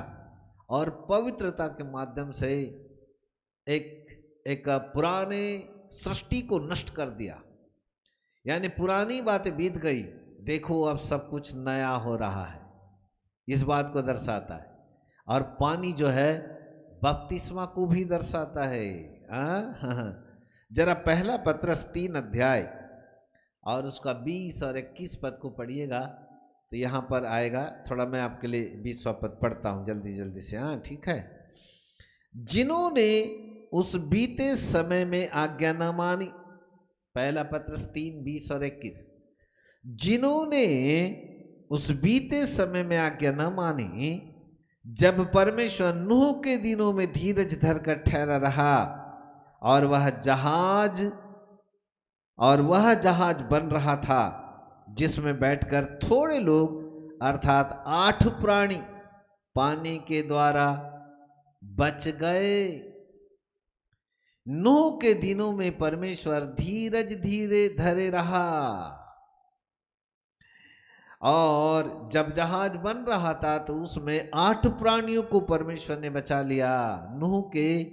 और पवित्रता के माध्यम से एक पुराने सृष्टि को नष्ट कर दिया। यानी पुरानी बातें बीत गई, देखो अब सब कुछ नया हो रहा है, इस बात को दर्शाता है। और पानी जो है बपतिस्मा को भी दर्शाता है। जरा पहला पत्रस 3 अध्याय और उसका 20 और 21 पद को पढ़िएगा तो यहाँ पर आएगा। थोड़ा मैं आपके लिए 20वां पद पढ़ता हूँ जल्दी जल्दी से, हाँ ठीक है। जिन्होंने उस बीते समय में आज्ञा न मानी, पहला पत्रस 3, 20 और 21, जिन्होंने उस बीते समय में आज्ञा न मानी, जब परमेश्वर नूह के दिनों में धीरज धरकर ठहरा रहा और वह जहाज बन रहा था, जिसमें बैठकर थोड़े लोग अर्थात 8 प्राणी पानी के द्वारा बच गए। नूह के दिनों में परमेश्वर धीरज धीरे धरे रहा और जब जहाज बन रहा था तो उसमें 8 प्राणियों को परमेश्वर ने बचा लिया। नूह के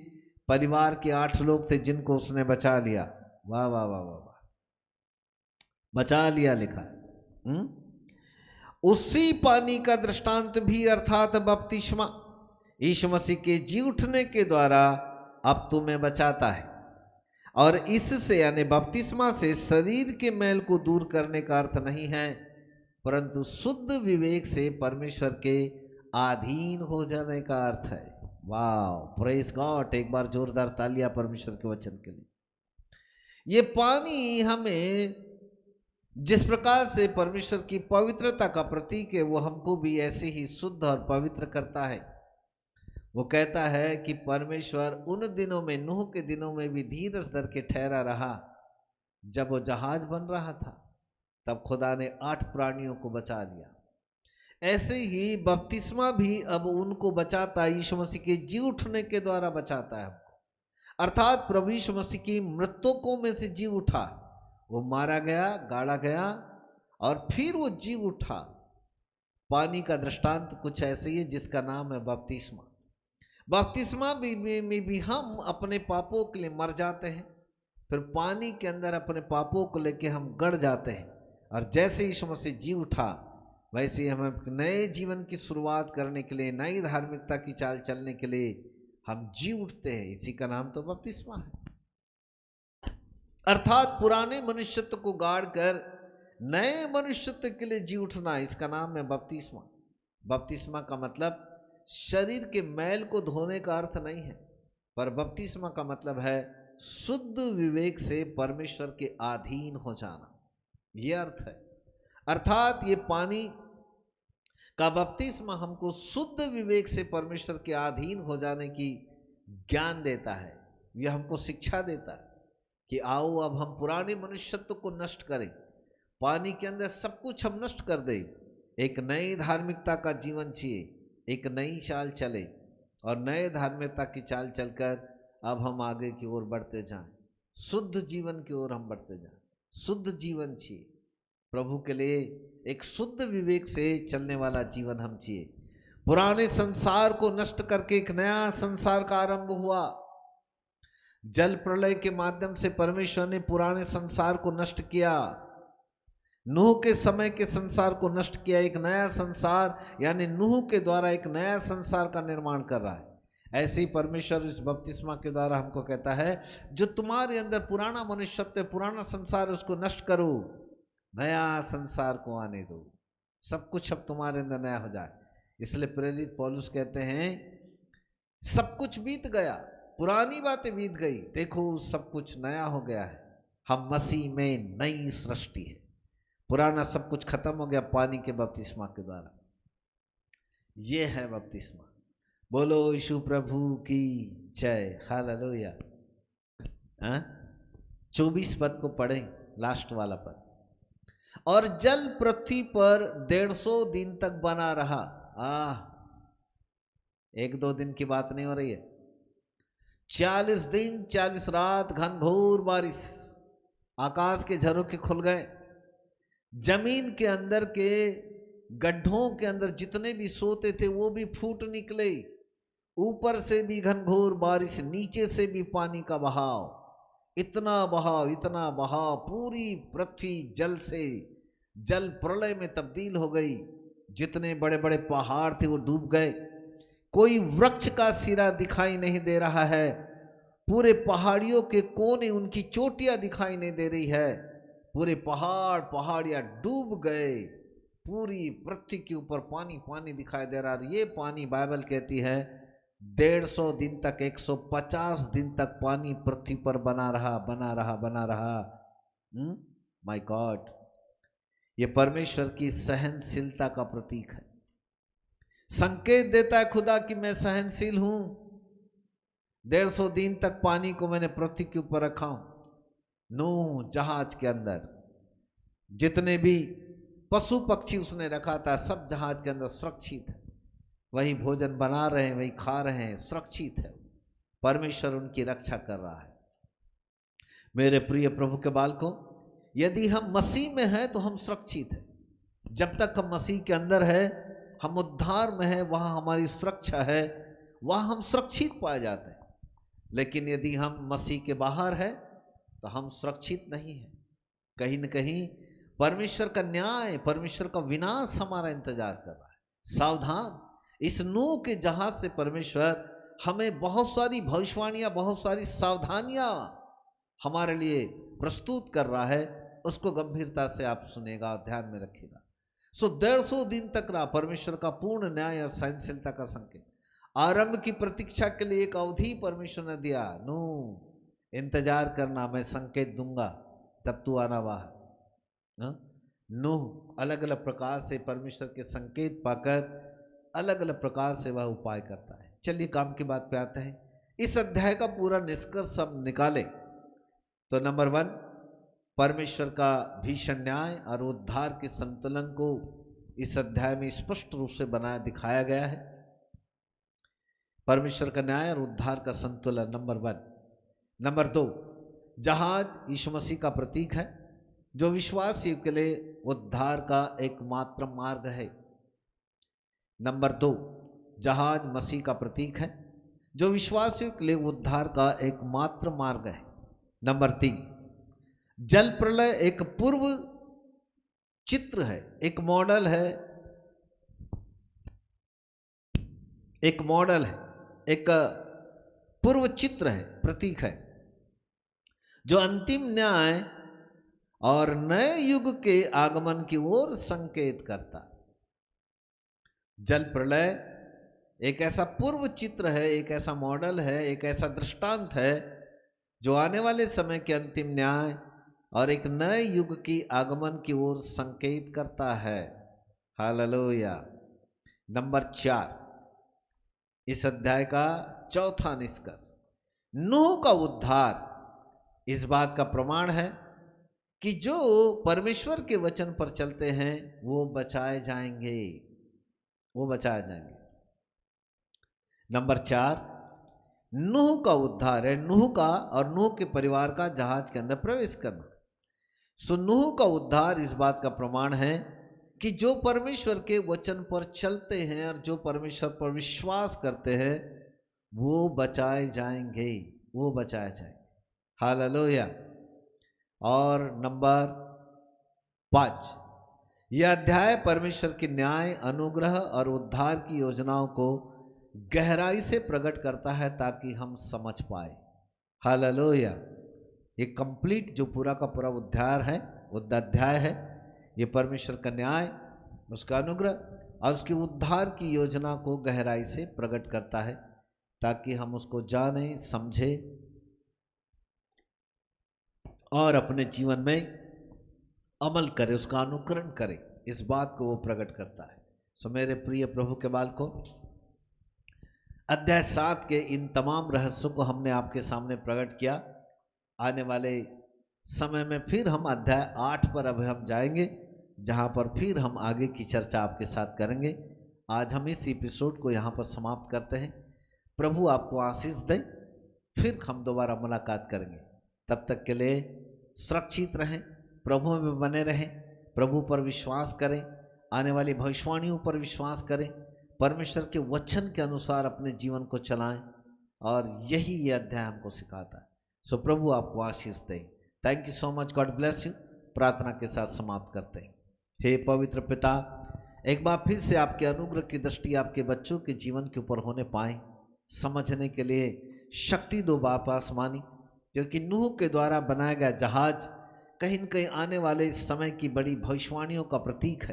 परिवार के 8 लोग थे जिनको उसने बचा लिया। वाह वाह वाह वाह, बचा लिया लिखा है। उसी पानी का दृष्टांत भी अर्थात बपतिस्मा यीशु मसीह के जी उठने के द्वारा अब तुम्हें बचाता है। और इससे यानी बपतिस्मा से शरीर के मैल को दूर करने का अर्थ नहीं है, परंतु शुद्ध विवेक से परमेश्वर के अधीन हो जाने का अर्थ है। वाह, प्रेज गॉड। एक बार जोरदार तालियां परमेश्वर के वचन के लिए। ये पानी हमें जिस प्रकार से परमेश्वर की पवित्रता का प्रतीक है, वो हमको भी ऐसे ही शुद्ध और पवित्र करता है। वो कहता है कि परमेश्वर उन दिनों में, नूह के दिनों में भी धीरज धर के ठहरा रहा। जब वो जहाज बन रहा था तब खुदा ने 8 प्राणियों को बचा लिया। ऐसे ही बपतिस्मा भी अब उनको बचाता है, यीशु मसीह के जी उठने के द्वारा बचाता है हमको। अर्थात प्रभु यीशु मसीह की मृतकों में से जी उठा, वो मारा गया, गाड़ा गया और फिर वो जी उठा। पानी का दृष्टांत कुछ ऐसे ही है जिसका नाम है बपतिस्मा। बपतिस्मा में भी हम अपने पापों के लिए मर जाते हैं, फिर पानी के अंदर अपने पापों को लेके हम गड़ जाते हैं। और जैसे यीशु मसीह जी उठा, वैसे ही हमें नए जीवन की शुरुआत करने के लिए, नई धार्मिकता की चाल चलने के लिए हम जी उठते हैं। इसी का नाम तो बपतिस्मा है। अर्थात पुराने मनुष्यत्व को गाड़ कर नए मनुष्यत्व के लिए जी उठना, इसका नाम है बपतिस्मा। बपतिस्मा का मतलब शरीर के मैल को धोने का अर्थ नहीं है, पर बपतिस्मा का मतलब है शुद्ध विवेक से परमेश्वर के अधीन हो जाना, यह अर्थ है। अर्थात ये पानी का बपतिस्मा हमको शुद्ध विवेक से परमेश्वर के अधीन हो जाने की ज्ञान देता है, यह हमको शिक्षा देता है। कि आओ अब हम पुराने मनुष्यत्व को नष्ट करें, पानी के अंदर सब कुछ हम नष्ट कर दें, एक नई धार्मिकता का जीवन जिए, एक नई चाल चले और नए धार्मिकता की चाल चलकर अब हम आगे की ओर बढ़ते जाएं, शुद्ध जीवन की ओर हम बढ़ते जाएं। शुद्ध जीवन जिए, प्रभु के लिए एक शुद्ध विवेक से चलने वाला जीवन हम जिए। पुराने संसार को नष्ट करके एक नया संसार का आरंभ हुआ। जल प्रलय के माध्यम से परमेश्वर ने पुराने संसार को नष्ट किया, नूह के समय के संसार को नष्ट किया, एक नया संसार यानी नूह के द्वारा एक नया संसार का निर्माण कर रहा है। ऐसे ही परमेश्वर इस बपतिस्मा के द्वारा हमको कहता है, जो तुम्हारे अंदर पुराना मनुष्यत्व, पुराना संसार, उसको नष्ट करो, नया संसार को आने दो, सब कुछ अब तुम्हारे अंदर नया हो जाए। इसलिए प्रेरित पौलुस कहते हैं, सब कुछ बीत गया, पुरानी बातें बीत गई, देखो सब कुछ नया हो गया है। हम मसीह में नई सृष्टि है, पुराना सब कुछ खत्म हो गया पानी के बपतिस्मा के द्वारा। ये है बपतिस्मा। बोलो यीशु प्रभु की जय, हालेलुया। 24 पद को पढ़ें, लास्ट वाला पद। और जल पृथ्वी पर 150 दिन तक बना रहा। एक दो दिन की बात नहीं हो रही है, 40 दिन 40 रात घनघोर बारिश, आकाश के झरोखे खुल गए, जमीन के अंदर के गड्ढों के अंदर जितने भी सोते थे वो भी फूट निकले, ऊपर से भी घनघोर बारिश, नीचे से भी पानी का बहाव, इतना बहाव, इतना बहाव, पूरी पृथ्वी जल से जल प्रलय में तब्दील हो गई। जितने बड़े बड़े पहाड़ थे वो डूब गए, कोई वृक्ष का सिरा दिखाई नहीं दे रहा है, पूरे पहाड़ियों के कोने, उनकी चोटियां दिखाई नहीं दे रही है, पूरे पहाड़ पहाड़ियां डूब गए, पूरी पृथ्वी के ऊपर पानी पानी दिखाई दे रहा है। ये पानी बाइबल कहती है 150 दिन तक, 150 दिन तक पानी पृथ्वी पर बना रहा, बना रहा, बना रहा। माय गॉड, ये परमेश्वर की सहनशीलता का प्रतीक है। संकेत देता है खुदा कि मैं सहनशील हूं, 150 दिन तक पानी को मैंने पृथ्वी के ऊपर रखा हूं। नूह जहाज के अंदर जितने भी पशु पक्षी उसने रखा था, सब जहाज के अंदर सुरक्षित है, वही भोजन बना रहे हैं, वही खा रहे हैं, सुरक्षित है। परमेश्वर उनकी रक्षा कर रहा है। मेरे प्रिय प्रभु के बालकों, यदि हम मसीह में हैं तो हम सुरक्षित हैं। जब तक हम मसीह के अंदर है, हम उद्धार में है, वहां हमारी सुरक्षा है, वहां हम सुरक्षित पाए जाते हैं। लेकिन यदि हम मसीह के बाहर है तो हम सुरक्षित नहीं है। कहीं न कहीं परमेश्वर का न्याय, परमेश्वर का विनाश हमारा इंतजार कर रहा है। सावधान, इस नूह के जहाज से परमेश्वर हमें बहुत सारी भविष्यवाणियां, बहुत सारी सावधानियां हमारे लिए प्रस्तुत कर रहा है, उसको गंभीरता से आप सुनेगा और ध्यान में रखिएगा। 150 दिन तक रहा परमेश्वर का पूर्ण न्याय और सहनशीलता का संकेत। आरंभ की प्रतीक्षा के लिए एक अवधि परमेश्वर ने दिया, नूह इंतजार करना, मैं संकेत दूंगा तब तू आना बाहर। नूह अलग अलग प्रकार से परमेश्वर के संकेत पाकर अलग अलग प्रकार से वह उपाय करता है। चलिए काम की बात पे आते हैं। इस अध्याय का पूरा निष्कर्ष हम निकाले तो नंबर 1, परमेश्वर का भीषण न्याय और उद्धार के संतुलन को इस अध्याय में स्पष्ट रूप से बनाया दिखाया गया है। परमेश्वर का न्याय और उद्धार का संतुलन नंबर 1। नंबर 2, जहाज यीशु मसीह का प्रतीक है, जो विश्वासियों के लिए उद्धार का एकमात्र मार्ग है। नंबर 2, जहाज मसीह का प्रतीक है, जो विश्वासियों के लिए उद्धार का एकमात्र मार्ग है। नंबर 3, जल प्रलय एक पूर्व चित्र है, एक मॉडल है, एक मॉडल है, एक पूर्व चित्र है, प्रतीक है, जो अंतिम न्याय और नए युग के आगमन की ओर संकेत करता है। जल प्रलय एक ऐसा पूर्व चित्र है, एक ऐसा मॉडल है, एक ऐसा दृष्टांत है जो आने वाले समय के अंतिम न्याय और एक नए युग की आगमन की ओर संकेत करता है। हालेलुया। नंबर 4, इस अध्याय का चौथा निष्कर्ष, नूह का उद्धार इस बात का प्रमाण है कि जो परमेश्वर के वचन पर चलते हैं वो बचाए जाएंगे, वो बचाए जाएंगे। नंबर 4, नूह का उद्धार है, नूह का और नूह के परिवार का जहाज के अंदर प्रवेश करना। सो नूह का उद्धार इस बात का प्रमाण है कि जो परमेश्वर के वचन पर चलते हैं और जो परमेश्वर पर विश्वास करते हैं वो बचाए जाएंगे, वो बचाए जाएंगे। हालेलुया। और नंबर 5, यह अध्याय परमेश्वर की न्याय, अनुग्रह और उद्धार की योजनाओं को गहराई से प्रकट करता है ताकि हम समझ पाए। हालेलुया। ये कंप्लीट जो पूरा का पूरा अध्याय है, ये परमेश्वर का न्याय, उसका अनुग्रह और उसके उद्धार की योजना को गहराई से प्रकट करता है ताकि हम उसको जाने, समझे और अपने जीवन में अमल करें, उसका अनुकरण करें। इस बात को वो प्रकट करता है। सो मेरे प्रिय प्रभु के बालकों, अध्याय 7 के इन तमाम रहस्यों को हमने आपके सामने प्रकट किया। आने वाले समय में फिर हम अध्याय 8 पर अब हम जाएंगे, जहां पर फिर हम आगे की चर्चा आपके साथ करेंगे। आज हम इस एपिसोड को यहाँ पर समाप्त करते हैं। प्रभु आपको आशीष दे, फिर हम दोबारा मुलाकात करेंगे। तब तक के लिए सुरक्षित रहें, प्रभु में बने रहें, प्रभु पर विश्वास करें, आने वाली भविष्यवाणियों पर विश्वास करें, परमेश्वर के वचन के अनुसार अपने जीवन को चलाएं, और यही ये अध्याय हमको सिखाता है। सो प्रभु आपको आशीष दे। Thank you so much, God bless you. प्रार्थना के साथ समाप्त करते हैं। हे पवित्र पिता, एक बार फिर से आपके अनुग्रह की दृष्टि आपके बच्चों के जीवन के ऊपर होने पाए, समझने के लिए शक्ति दो बाप आसमानी, क्योंकि नूह के द्वारा बनाया गया जहाज कहीं न कहीं आने वाले इस समय की बड़ी भविष्यवाणियों का प्रतीक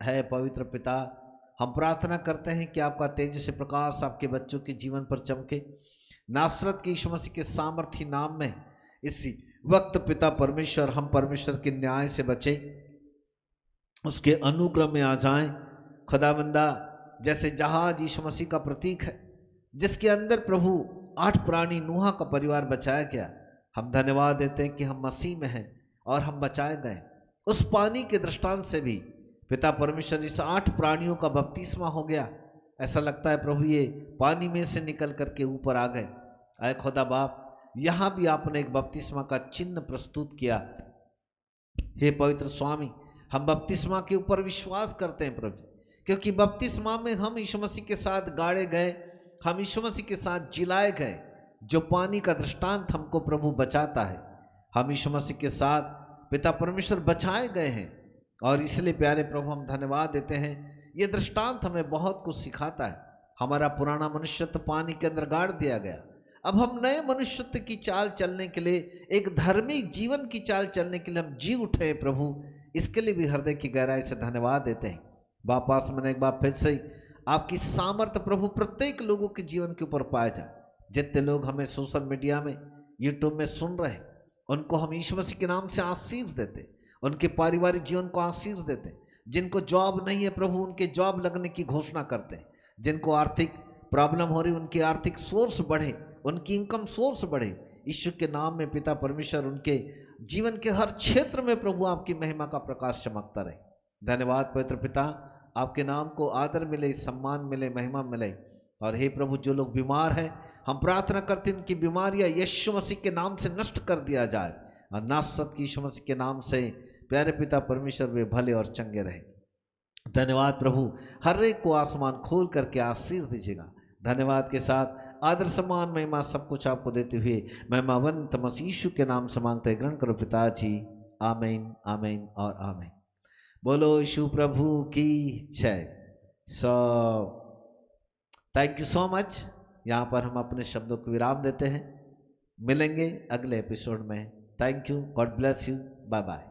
है पवित्र पिता, हम प्रार्थना करते हैं कि आपका तेज से प्रकाश आपके बच्चों के जीवन पर चमके। नासरत के यीशु मसीह के सामर्थी नाम में इसी वक्त पिता परमेश्वर, हम परमेश्वर के न्याय से बचे, उसके अनुग्रह में आ जाएं। खुदाबंदा, जैसे जहाज यीशु मसीह का प्रतीक है, जिसके अंदर प्रभु 8 प्राणी नूह का परिवार बचाया गया, हम धन्यवाद देते हैं कि हम मसीह में हैं और हम बचाए गए। उस पानी के दृष्टांत से भी पिता परमेश्वर, इस 8 प्राणियों का बपतिस्मा हो गया। ऐसा लगता है प्रभु ये पानी में से निकल करके ऊपर आ गए। आए खुदा बाप, यहाँ भी आपने एक बपतिस्मा का चिन्ह प्रस्तुत किया। हे पवित्र स्वामी, हम बपतिस्मा के ऊपर विश्वास करते हैं प्रभु, क्योंकि बपतिस्मा में हम यीशु मसीह के साथ गाड़े गए, हम यीशु मसीह के साथ जिलाए गए। जो पानी का दृष्टांत हमको प्रभु बचाता है, हम यीशु मसीह के साथ पिता परमेश्वर बचाए गए हैं। और इसलिए प्यारे प्रभु, हम धन्यवाद देते हैं। ये दृष्टांत हमें बहुत कुछ सिखाता है। हमारा पुराना मनुष्यत्व पानी के अंदर गाड़ दिया गया, अब हम नए मनुष्यत्व की चाल चलने के लिए, एक धर्मी जीवन की चाल चलने के लिए हम जी उठे प्रभु। इसके लिए भी हृदय की गहराई से धन्यवाद देते हैं। वापस मैंने एक बार फिर से आपकी सामर्थ्य प्रभु प्रत्येक लोगों के जीवन के ऊपर पाया जाए। जितने लोग हमें सोशल मीडिया में, यूट्यूब में सुन रहे हैं, उनको हम यीशु मसीह के नाम से आशीष देते, उनके पारिवारिक जीवन को आशीष देते। जिनको जॉब नहीं है प्रभु, उनके जॉब लगने की घोषणा करते हैं। जिनको आर्थिक प्रॉब्लम हो रही, उनकी आर्थिक सोर्स बढ़े, उनकी इनकम सोर्स बढ़े। यीशु के नाम में पिता परमेश्वर उनके जीवन के हर क्षेत्र में प्रभु आपकी महिमा का प्रकाश चमकता रहे। धन्यवाद पवित्र पिता, आपके नाम को आदर मिले, सम्मान मिले, महिमा मिले। और हे प्रभु, जो लोग बीमार हैं, हम प्रार्थना करते हैं उनकी बीमारियां यीशु मसीह के नाम से नष्ट कर दिया जाए, और नासरत की यीशु मसीह के नाम से प्यारे पिता परमेश्वर वे भले और चंगे रहे। धन्यवाद प्रभु, हर एक को आसमान खोल करके आशीष दीजिएगा। धन्यवाद के साथ आदर सम्मान महिमा सब कुछ आपको देते हुए महिमावंत मसीह यीशु के नाम से मांगते ग्रहण करो पिताजी। आमीन, आमीन और आमीन। बोलो यीशु प्रभु की जय। So thank you so much. यहाँ पर हम अपने शब्दों को विराम देते हैं। मिलेंगे अगले एपिसोड में। Thank you, God bless you, bye bye.